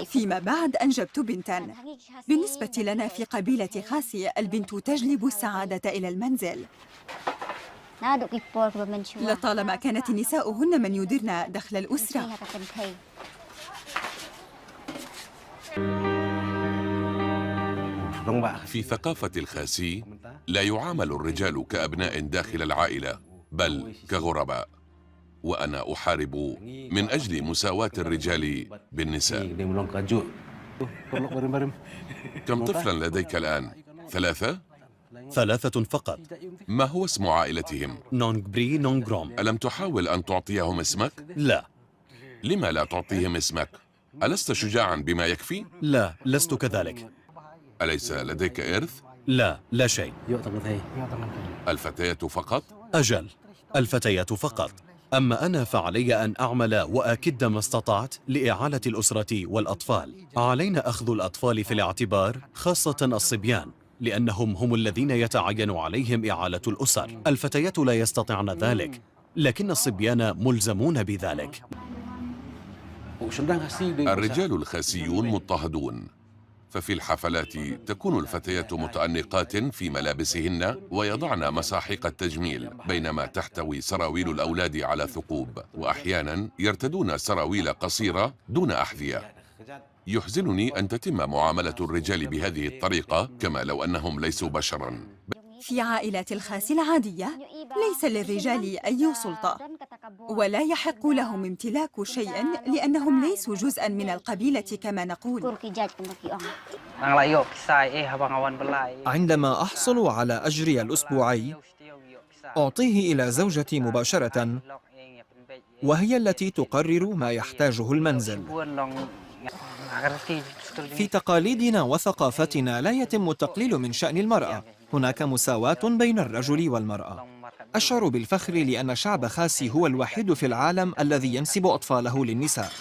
فيما بعد أنجبت بنتاً. بالنسبة لنا في قبيلة خاسي، البنت تجلب السعادة إلى المنزل. لطالما كانت النساء هن من يديرن دخل الأسرة. في ثقافة الخاسي لا يعامل الرجال كأبناء داخل العائلة، بل كغرباء، وأنا أحارب من أجل مساواة الرجال بالنساء. كم طفلا لديك الآن؟ 3؟ 3 فقط. ما هو اسم عائلتهم؟ نونغ بري نونغ روم. ألم تحاول أن تعطيهم اسمك؟ لا. لما لا تعطيهم اسمك؟ ألست شجاعا بما يكفي؟ لا، لست كذلك. أليس لديك إرث؟ لا، لا شيء. الفتيات فقط؟ أجل، الفتيات فقط. أما أنا فعلي أن أعمل وأكد ما استطعت لإعالة الأسرة والأطفال. علينا أخذ الأطفال في الاعتبار، خاصة الصبيان، لأنهم هم الذين يتعين عليهم إعالة الأسر. الفتيات لا يستطيعن ذلك، لكن الصبيان ملزمون بذلك. الرجال الخاسيون مضطهدون، ففي الحفلات تكون الفتيات متأنقات في ملابسهن ويضعن مساحيق التجميل، بينما تحتوي سراويل الأولاد على ثقوب، وأحيانا يرتدون سراويل قصيرة دون أحذية. يحزنني أن تتم معاملة الرجال بهذه الطريقة كما لو أنهم ليسوا بشرا. في عائلات الخاس العادية ليس للرجال أي سلطة، ولا يحق لهم امتلاك شيء لأنهم ليسوا جزءاً من القبيلة كما نقول. عندما أحصل على أجري الأسبوعي أعطيه إلى زوجتي مباشرة، وهي التي تقرر ما يحتاجه المنزل. في تقاليدنا وثقافتنا لا يتم التقليل من شأن المرأة، هناك مساواة بين الرجل والمرأة. أشعر بالفخر لأن شعب خاسي هو الوحيد في العالم الذي ينسب أطفاله للنساء.